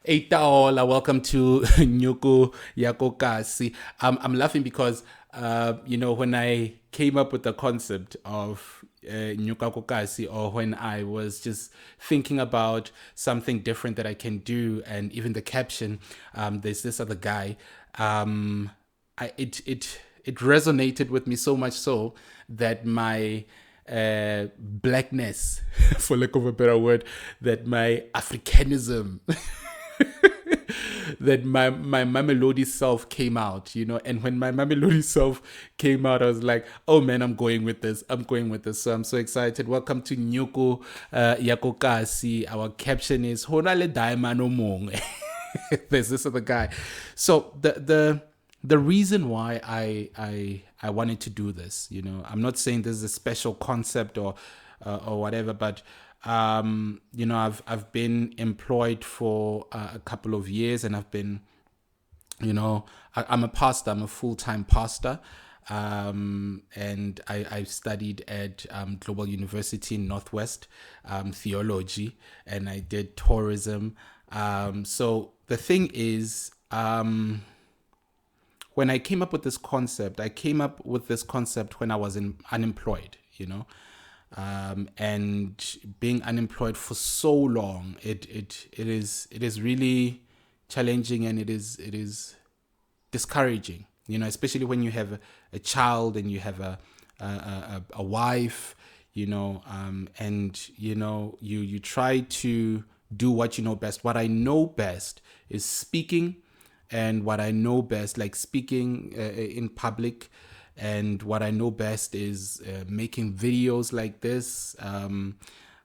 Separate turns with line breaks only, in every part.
Heita Hola, welcome to Nyoko Yako Kasi. I'm laughing because, when I came up with the concept of Nyoko Yako Kasi, or when I was just thinking about something different that I can do, and even the caption, there's this other guy. It resonated with me so much so that my blackness, for lack of a better word, that my Africanism, that my Mamelodi self came out, and when my Mamelodi self came out, I was like, oh man, I'm going with this. So I'm so excited. Welcome to Nyoko Yako Kasi. Our caption is Hona le Dama no mong. There's this other guy. So the reason why I wanted to do this, I'm not saying this is a special concept or whatever, but I've been employed for a couple of years, and I've been, I'm a pastor. I'm a full-time pastor. And I studied at Global University in Northwest, theology, and I did tourism. So the thing is, when I came up with this concept, when I was unemployed, and being unemployed for so long, it is really challenging, and it is discouraging, especially when you have a child and you have a wife, and you try to do what you know best. What I know best is speaking, and what I know best, like speaking in public, and what I know best is making videos like this.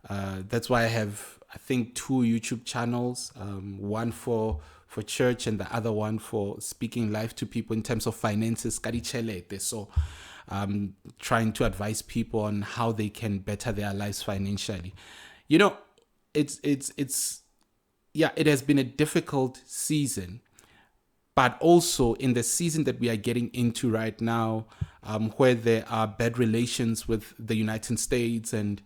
That's why I have, I think, two YouTube channels, one for church and the other one for speaking live to people in terms of finances. So trying to advise people on how they can better their lives financially. It's yeah, it has been a difficult season, but also in the season that we are getting into right now, where there are bad relations with the United States, and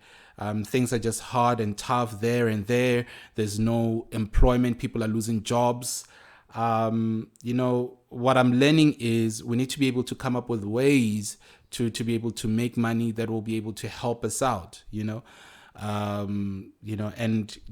things are just hard and tough there and there. There's no employment. People are losing jobs. What I'm learning is we need to be able to come up with ways to be able to make money that will be able to help us out, and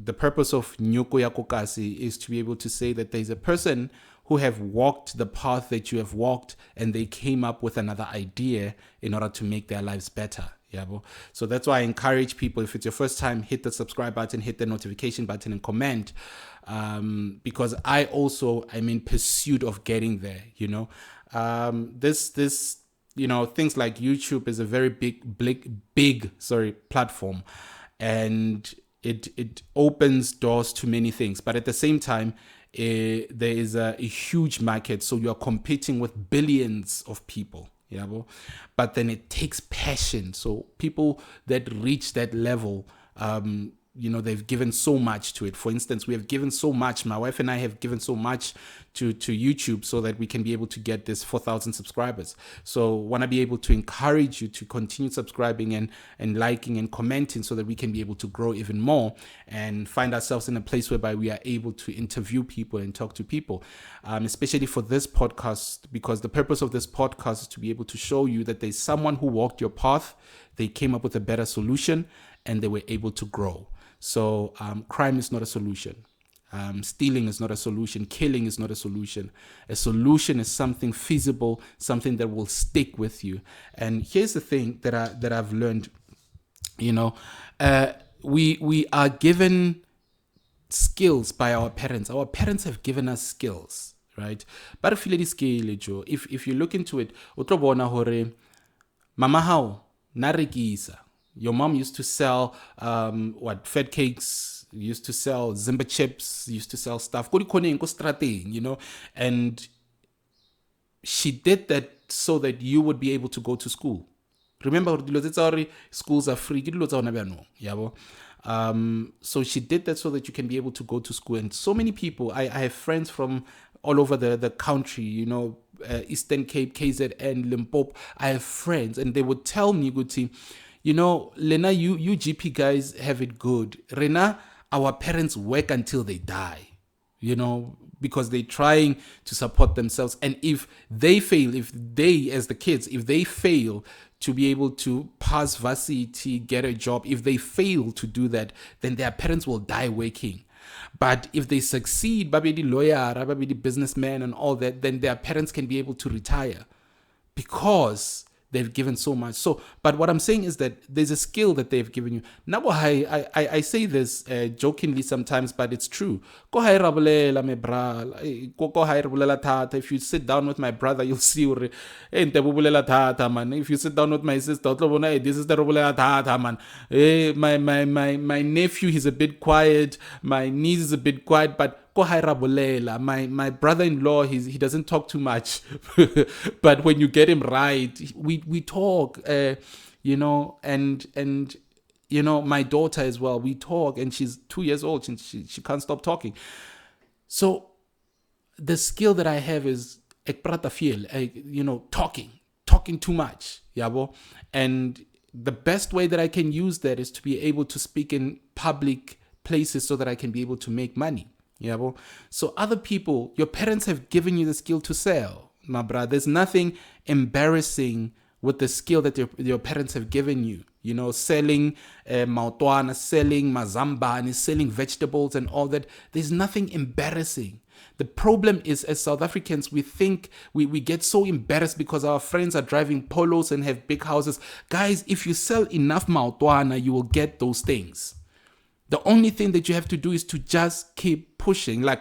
the purpose of Nyoko Yako Kasi is to be able to say that there's a person who have walked the path that you have walked, and they came up with another idea in order to make their lives better. Yeah, so that's why I encourage people, if it's your first time, hit the subscribe button, hit the notification button, and comment, because I'm in pursuit of getting there. This things like YouTube is a very big platform, and it opens doors to many things, but at the same time, there is a huge market, so you are competing with billions of people. But then it takes passion. So people that reach that level, they've given so much to it. For instance, we have given so much. My wife and I have given so much to YouTube so that we can be able to get this 4,000 subscribers. So want to be able to encourage you to continue subscribing and liking and commenting, so that we can be able to grow even more and find ourselves in a place whereby we are able to interview people and talk to people, especially for this podcast, because the purpose of this podcast is to be able to show you that there's someone who walked your path, they came up with a better solution, and they were able to grow. So crime is not a solution. Stealing is not a solution. Killing is not a solution. A solution is something feasible, something that will stick with you. And here's the thing that I've learned. We are given skills by our parents. Our parents have given us skills, right? But if you look into it, mama how narikisa. Your mom used to sell fed cakes, used to sell Zimba chips, used to sell stuff. And she did that so that you would be able to go to school. Remember, schools are free. So she did that so that you can be able to go to school. And so many people, I have friends from all over the country, Eastern Cape, KZN, Limpopo. I have friends, and they would tell me, Guti, Lena, you GP guys have it good. Rena, our parents work until they die. because they're trying to support themselves. And if they fail, as the kids, if they fail to be able to pass varsity, get a job, if they fail to do that, then their parents will die working. But if they succeed, babedi lawyer, babedi businessman and all that, then their parents can be able to retire because they've given so much. So, but what I'm saying is that there's a skill that they've given you. Now, I say this jokingly sometimes, but it's true. If you sit down with my brother, you'll see. If you sit down with my sister, this is the man. My nephew, he's a bit quiet. My niece is a bit quiet, but my brother-in-law, he doesn't talk too much, but when you get him right, we talk, and my daughter as well, we talk, and she's 2 years old and she can't stop talking. So the skill that I have is talking too much, and the best way that I can use that is to be able to speak in public places so that I can be able to make money. So other people, your parents have given you the skill to sell, my brother. There's nothing embarrassing with the skill that your parents have given you. Selling maotwana, selling mazambani, selling vegetables and all that. There's nothing embarrassing. The problem is, as South Africans, we think we get so embarrassed because our friends are driving polos and have big houses. Guys, if you sell enough maotwana, you will get those things. The only thing that you have to do is to just keep pushing. I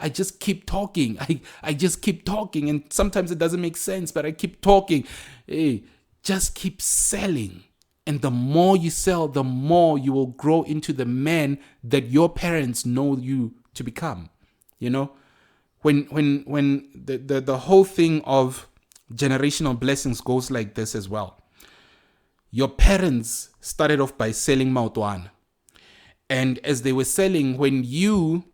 just keep talking. I just keep talking. And sometimes it doesn't make sense, but I keep talking. Hey, just keep selling. And the more you sell, the more you will grow into the man that your parents know you to become. When the whole thing of generational blessings goes like this as well. Your parents started off by selling maotwana. And as they were selling, when you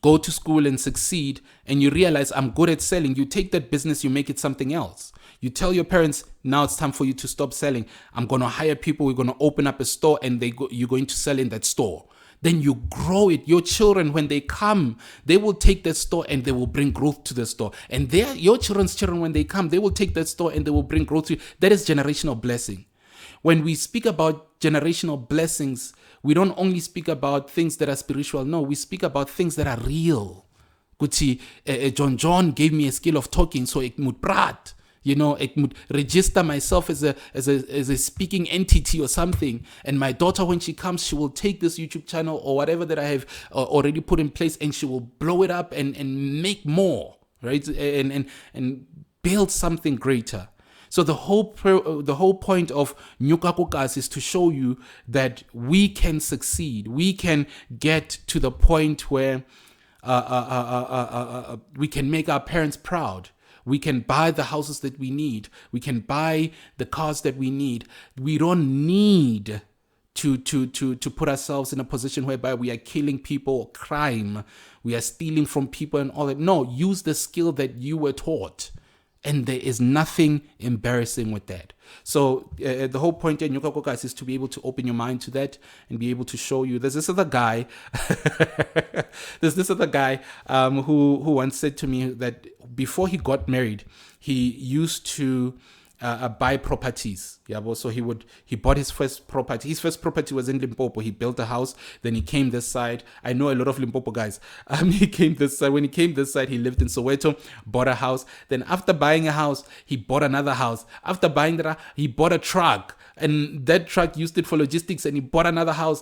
go to school and succeed and you realize I'm good at selling, you take that business, you make it something else. You tell your parents, now it's time for you to stop selling. I'm going to hire people. We're going to open up a store and you're going to sell in that store. Then you grow it. Your children, when they come, they will take that store and they will bring growth to the store. And your children's children, when they come, they will take that store and they will bring growth to you. That is generational blessing. When we speak about generational blessings, we don't only speak about things that are spiritual. No, we speak about things that are real. John gave me a skill of talking, so ek moet praat. Ek moet register myself as a speaking entity or something. And my daughter, when she comes, she will take this YouTube channel or whatever that I have already put in place, and she will blow it up and make more, right? And build something greater. So the whole point of Nyoko Yako Kasi is to show you that we can succeed. We can get to the point where we can make our parents proud. We can buy the houses that we need. We can buy the cars that we need. We don't need to put ourselves in a position whereby we are killing people, crime, we are stealing from people and all that. No, use the skill that you were taught. And there is nothing embarrassing with that. So the whole point in Nyoko Yako Kasi is to be able to open your mind to that and be able to show you. There's this other guy, who once said to me that before he got married, he used to buy properties. So he bought his first property. His first property was in Limpopo. He built a house. Then he came this side. I know a lot of Limpopo guys. He came this side. When he came this side, he lived in Soweto, bought a house. Then after buying a house, he bought another house. After buying that, he bought a truck. And that truck used it for logistics, and he bought another house.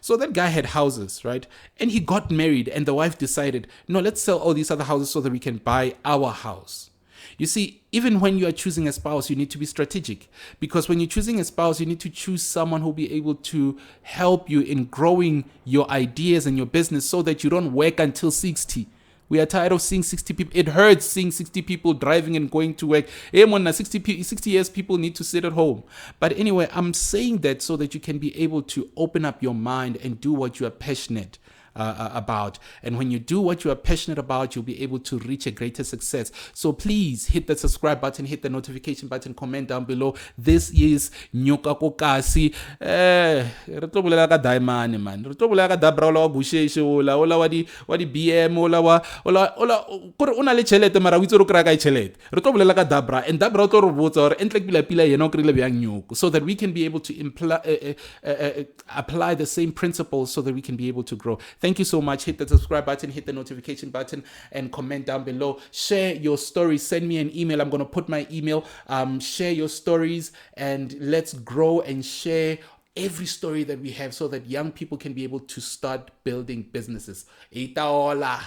So that guy had houses, right? And he got married, and the wife decided, no, let's sell all these other houses so that we can buy our house. You see, even when you are choosing a spouse, you need to be strategic, because when you're choosing a spouse, you need to choose someone who will be able to help you in growing your ideas and your business so that you don't work until 60. We are tired of seeing 60 people. It hurts seeing 60 people driving and going to work. 60 years people need to sit at home. But anyway, I'm saying that so that you can be able to open up your mind and do what you are passionate about. And when you do what you are passionate about, you'll be able to reach a greater success. So please hit the subscribe button, hit the notification button, comment down below. This is Nyoko Yako Kasi. Re tlo bolela ka Dama man. Re tlo bolela ka Dabra ola wa Busheshe ola wa di BM ola kore una le chelete mara o itse re kra ka chelete. Re tlo bolela ka Dabra, and Dabra o tlo re botsa hore entle pila yena o krile bjang Nyoko, so that we can be able to apply the same principles so that we can be able to grow. Thank you so much. Hit the subscribe button, hit the notification button, and comment down below. Share your stories. Send me an email. I'm going to put my email. Share your stories, and let's grow and share every story that we have so that young people can be able to start building businesses. Heita Hola.